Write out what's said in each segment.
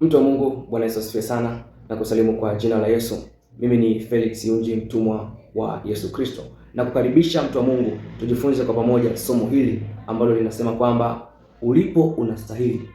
Mtu wa Mungu, Bwana Yesu asifiwe sana na kusalimu kwa jina la Yesu. Mimi ni Felix Yunji, mtumwa wa Yesu Kristo. Na kukaribisha mtu wa Mungu, tujifunze kwa pamoja somo hili ambalo linasema kwamba ulipo unastahili,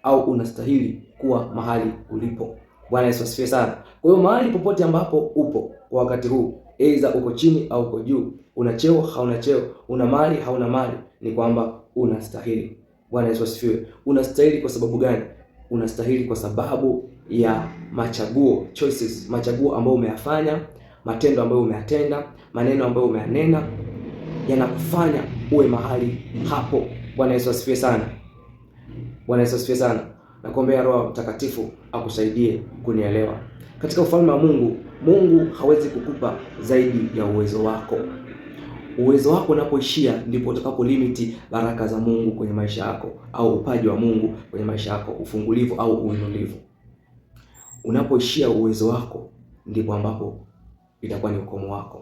au unastahili kuwa mahali ulipo. Bwana Yesu asifiwe sana. Kwa hiyo mahali popote ambapo upo kwa wakati huu, aidha uko chini au uko juu, una cheo hauna cheo, una mali hauna mali, ni kwamba unastahili. Bwana Yesu asifiwe. Unastahili kwa sababu gani? Unastahili kwa sababu ya machaguo, choices, machaguo ambayo umeyafanya, matendo ambayo umeyatenda, maneno ambayo umeyanena, yanakufanya uwe mahali hapo. Bwana Yesu asifiwe sana. Bwana Yesu asifiwe sana. Nakuombea Roho Mtakatifu akusaidie kunielewa. Katika ufalme wa Mungu, Mungu hawezi kukupa zaidi ya uwezo wako. Uwezo wako unapoishia ndipo utakapo limiti baraka za Mungu kwenye maisha yako, au upaji wa Mungu kwenye maisha yako, ufungulivu au uinulivu. Unapoishia uwezo wako ndipo ambapo itakuwa ni ukomo wako.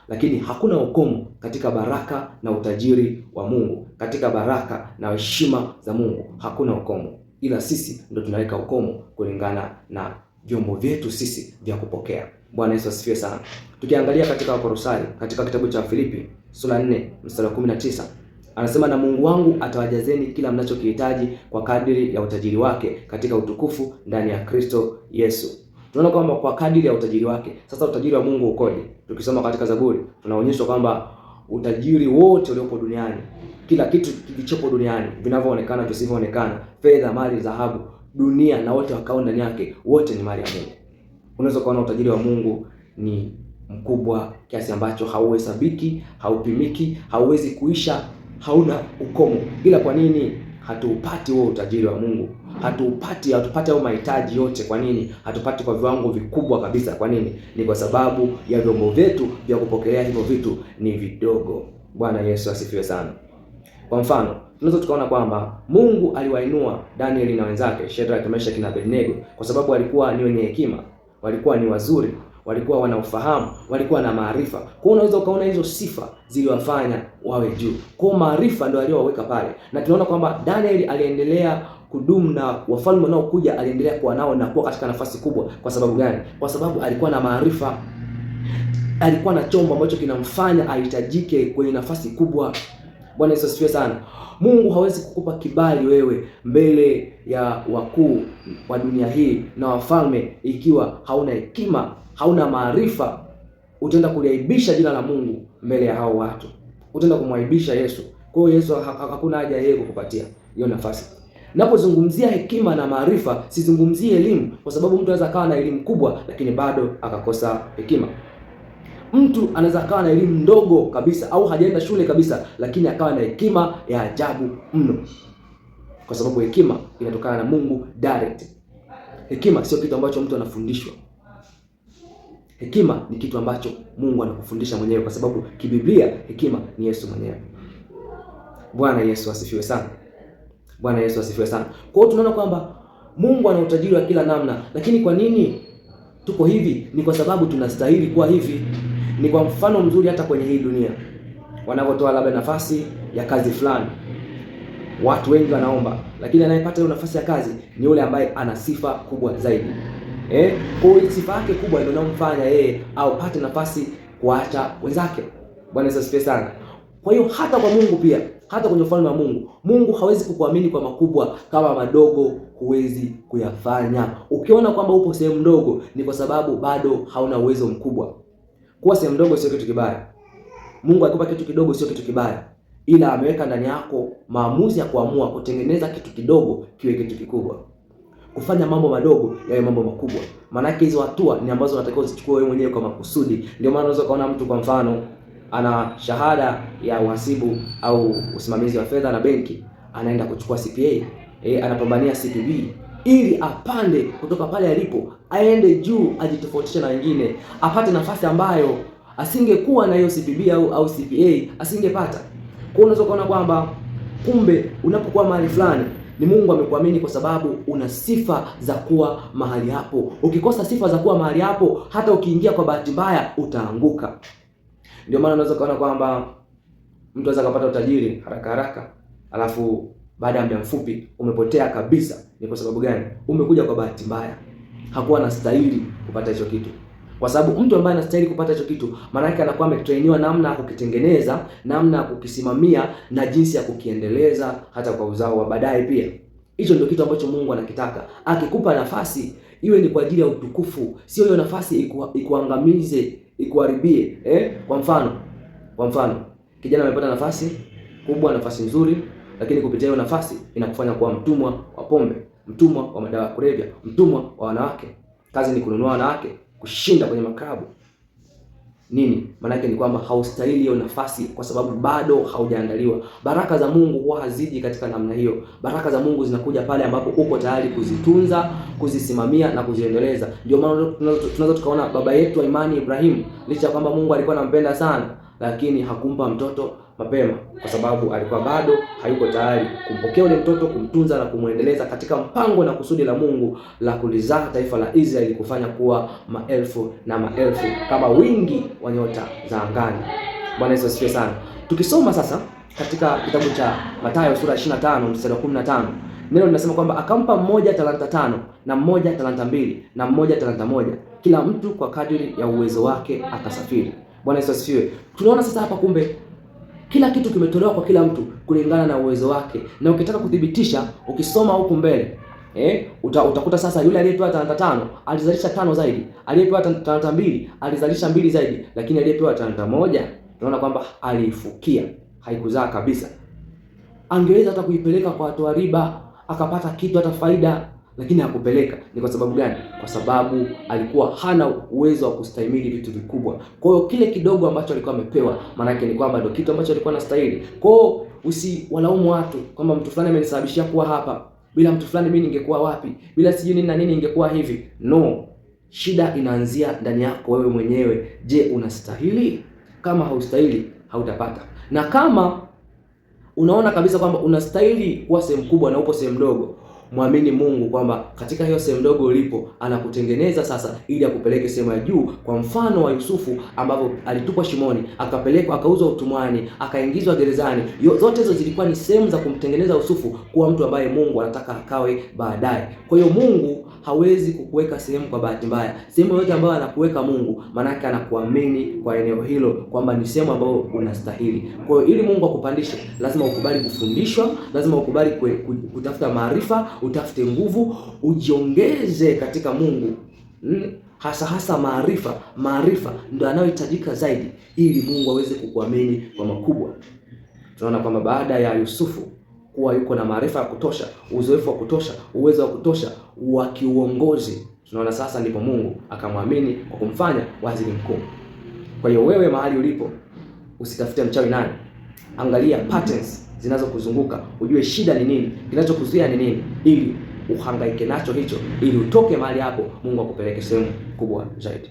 Lakini hakuna ukomo katika baraka na utajiri wa Mungu, katika baraka na heshima za Mungu hakuna ukomo, ila sisi ndio tunaweka ukomo kulingana na vyombo vyetu sisi vya kupokea. Bwana Yesu asifiwe sana. Tukiangalia katika Wakolosai, katika kitabu cha Filipi sura 4 mstari wa 19, anasema na Mungu wangu atawajazeni kila mnachokihitaji kwa kadiri ya utajiri wake katika utukufu ndani ya Kristo Yesu. Tunaona kwamba kwa kadiri ya utajiri wake. Sasa utajiri wa Mungu ukoje? Tukisoma katika Zaburi tunaonyeshwa kwamba utajiri wote uliopo duniani, kila kitu kilichopo duniani, vinavyoonekana visivyoonekana, fedha, mali, dhahabu, dunia na wote wakao ndani yake, wote ni mali ya Mungu. Unaweza kuona utajiri wa Mungu ni mkubwa kiasi ambacho hauhesabiki, haupimiki, hauwezi kuisha, hauna ukomo. Ila kwa nini hatuupati huo utajiri wa Mungu? Hatupati au mahitaji yote. Kwa nini hatupati kwa viwango vikubwa kabisa? Kwa nini? Ni kwa sababu ya vyombo vyetu vya kupokelea hivyo vitu ni vidogo. Bwana Yesu asifiwe sana. Kwa mfano, tunaweza tukaona kwamba Mungu aliwainua Danieli na wenzake, Shadraka, Meshaki na Abednego, kwa sababu walikuwa ni wenye hekima, walikuwa ni wazuri, walikuwa wana ufahamu, walikuwa na maarifa. Kwa hiyo unaweza ukaona hizo sifa ziliwafanya wawe juu. Kwa maarifa ndio aliyowaweka pale. Na tunaona kwamba Danieli aliendelea kudumu na wafalme wanaokuja aliendelea kuwa nao na kuwa katika nafasi kubwa. Kwa sababu gani? Kwa sababu alikuwa na maarifa. Alikuwa na chombo ambacho kinamfanya ahitajike kwenye nafasi kubwa. Bwana Yesu asifiwe sana. Mungu hawezi kukupa kibali wewe mbele ya wakuu wa dunia hii na wafalme ikiwa hauna hekima, hauna maarifa. Utaenda kuliaibisha jina la Mungu mbele ya hao watu. Utaenda kumwaibisha Yesu. Kwa hiyo Yesu hakuna haja yeye kukupatia hiyo nafasi. Ninapozungumzia hekima na maarifa, sizungumzie elimu, kwa sababu mtu anaweza kawa na elimu kubwa lakini bado akakosa hekima. Mtu anaweza kawa na elimu ndogo kabisa au hajaenda shule kabisa, lakini akawa na hekima ya ajabu mno, kwa sababu hekima inatokana na Mungu direct. Hekima sio kitu ambacho mtu anafundishwa. Hekima ni kitu ambacho Mungu anakufundisha mwenyewe, kwa sababu kibiblia hekima ni Yesu mwenyewe. Bwana Yesu asifiwe sana. Bwana Yesu asifiwe sana. Kwa hiyo tunaona kwamba Mungu ana utajiri wa kila namna, lakini kwa nini tuko hivi? Ni kwa sababu tunastahili kuwa hivi. Ni kwa mfano mzuri hata kwenye hii dunia, wanapotoa labda nafasi ya kazi fulani, watu wengi wanaomba, lakini anayepata hiyo nafasi ya kazi ni yule ambaye ana sifa kubwa zaidi. Kwa hiyo sifa yake kubwa ndio inamfanya yeye au pate nafasi kuacha wenzake. Bwana Yesu asifiwe sana. Kwa hiyo hata kwa Mungu pia, hata kwenye ufalme wa Mungu, Mungu hawezi kukuamini kwa makubwa kama madogo huwezi kuyafanya. Ukiona kwamba upo sehemu ndogo, ni kwa sababu bado hauna uwezo mkubwa. Kuwa sehemu ndogo sio kitu kibaya. Mungu akikupa kitu kidogo sio kitu kibaya, ila ameweka ndani yako maamuzi ya kuamua kutengeneza kitu kidogo kiwe kitu kikubwa, kufanya mambo madogo yawe mambo makubwa. Maana yake hizo hatua ni ambazo unatakiwa uzichukue wewe mwenyewe kwa makusudi. Ndio maana unaweza kuona mtu kwa mfano ana shahada ya uhasibu au usimamizi wa fedha na benki, anaenda kuchukua CPA, anapambania CPB ili apande kutoka pale alipo aende juu, ajitofautishe na wengine, apate nafasi ambayo asingekuwa na hiyo CPB au CPA asingepata. Kwa hiyo unaweza kuona kwamba kumbe unapokuwa mahali fulani ni Mungu amekuamini kwa sababu una sifa za kuwa mahali hapo. Ukikosa sifa za kuwa mahali hapo, hata ukiingia kwa bahati mbaya utaanguka. Ndio maana unaweza kuona kwamba mtu anaweza kupata utajiri haraka haraka, alafu baada ya muda mfupi umepotea kabisa. Ni kwa sababu gani? Umekuja kwa bahati mbaya. Hakuwa anastahili kupata hicho kitu. Kwa sababu mtu ambaye anastahili kupata hicho kitu, maana yake anakuwa ametrainiwa namna ya kukitengeneza, namna ya kukisimamia na jinsi ya kukiendeleza hata kwa uzao wa baadaye pia. Hicho ndio kitu ambacho Mungu anakitaka. Akikupa nafasi iwe ni kwa ajili ya utukufu, sio hiyo nafasi ikuangamize, ikuharibie. Kwa mfano, kijana amepata nafasi kubwa, nafasi nzuri, lakini kupitia hiyo nafasi inakufanya kuwa mtumwa wa pombe, mtumwa wa madawa ya kulevya, mtumwa wa wanawake. Kazi ni kununua wanawake, kushinda kwenye makabu. Nini? Maana yake ni kwamba haustahili hiyo nafasi kwa sababu bado haujaandaliwa. Baraka za Mungu huwa haziji katika namna hiyo. Baraka za Mungu zinakuja pale ambapo uko tayari kuzitunza, kuzisimamia na kuziendeleza. Ndio maana tunaweza tukaona baba yetu wa imani Ibrahim, licha kwamba Mungu alikuwa anampenda sana, lakini hakumpa mtoto mapema kwa sababu alikuwa bado hayuko tayari kumpokea ule mtoto, kumtunza na kumuendeleza katika mpango na kusudi la Mungu la kulizaa taifa la Israeli, kufanya kuwa maelfu na maelfu kama wingi wa nyota za angani. Bwana Yesu asifiwe sana. Tukisoma sasa katika kitabu cha Mathayo sura 25 mstari wa 15, neno linasema kwamba akampa mmoja talanta 5 na mmoja talanta 2 na mmoja talanta 1, kila mtu kwa kadiri ya uwezo wake akasafiri. Bwana Yesu asifiwe. Tunaona sasa hapa kumbe kila kitu kimetolewa kwa kila mtu kulingana na uwezo wake. Na ukitaka kudhibitisha, ukisoma huku mbele, utakuta sasa yule aliyepewa talanta 5 alizalisha 5 zaidi, aliyepewa talanta 2 alizalisha 2 zaidi, lakini aliyepewa talanta 1 tunaona kwamba aliifukia, haikuzaa kabisa. Angeweza hata kuipeleka kwa watu wa riba akapata kitu hata faida, lakini hakupeleka. Ni kwa sababu gani? Kwa sababu alikuwa hana uwezo wa kustahimili vitu vikubwa. Kwa hiyo kile kidogo ambacho alikuwa amepewa, maana yake ni kwamba ndio kitu ambacho alikuwa anastahili. Kwa hiyo usiwalaumu watu kwamba mtu fulani amenisababishia kuwa hapa, bila mtu fulani mimi ningekuwa wapi, bila sijui nini na nini ningekuwa hivi. No, shida inaanzia ndani yako wewe mwenyewe. Je, unastahili? Kama haustahili, hautapata. Na kama unaona kabisa kwamba unastahili kuwa sehemu kubwa na upo sehemu ndogo, muamini Mungu kwamba katika hiyo sehemu ndogo ulipo anakutengeneza sasa ili akupeleke sehemu ya juu. Kwa mfano wa Yusufu ambapo alitupwa shimoni, akapelekwa, akauzwa utumwani, akaingizwa gerezani. Zote hizo zilikuwa ni sehemu za kumtengeneza Yusufu kuwa mtu ambaye Mungu anataka akawe baadaye. Kwa hiyo Mungu hawezi kukuweka sehemu kwa bahati mbaya. Sehemu yote ambayo anakuweka Mungu, maana yake anakuamini kwa eneo hilo kwamba ni sehemu ambayo unastahili. Kwa hiyo ili Mungu akupandishe, lazima ukubali kufundishwa, lazima ukubali kutafuta maarifa, utafute nguvu, ujiongeze katika Mungu. Hasa maarifa ndio yanayohitajika zaidi ili Mungu aweze kukuamini kwa makubwa. Tunaona kwamba baada ya Yusufu kuwa yuko na maarifa ya kutosha, uzoefu wa kutosha, uwezo wa kutosha wa kiuongozi, tunaona sasa ndipo Mungu akamwamini kwa kumfanya waziri mkuu. Kwa hiyo wewe mahali ulipo, usitafute mchawi nani. Angalia patterns zinazokuzunguka, ujue shida ni nini, kinachokuzuia ni nini, ili uhangaike nacho hicho, ili utoke mahali hapo, Mungu akupeleke sehemu kubwa zaidi.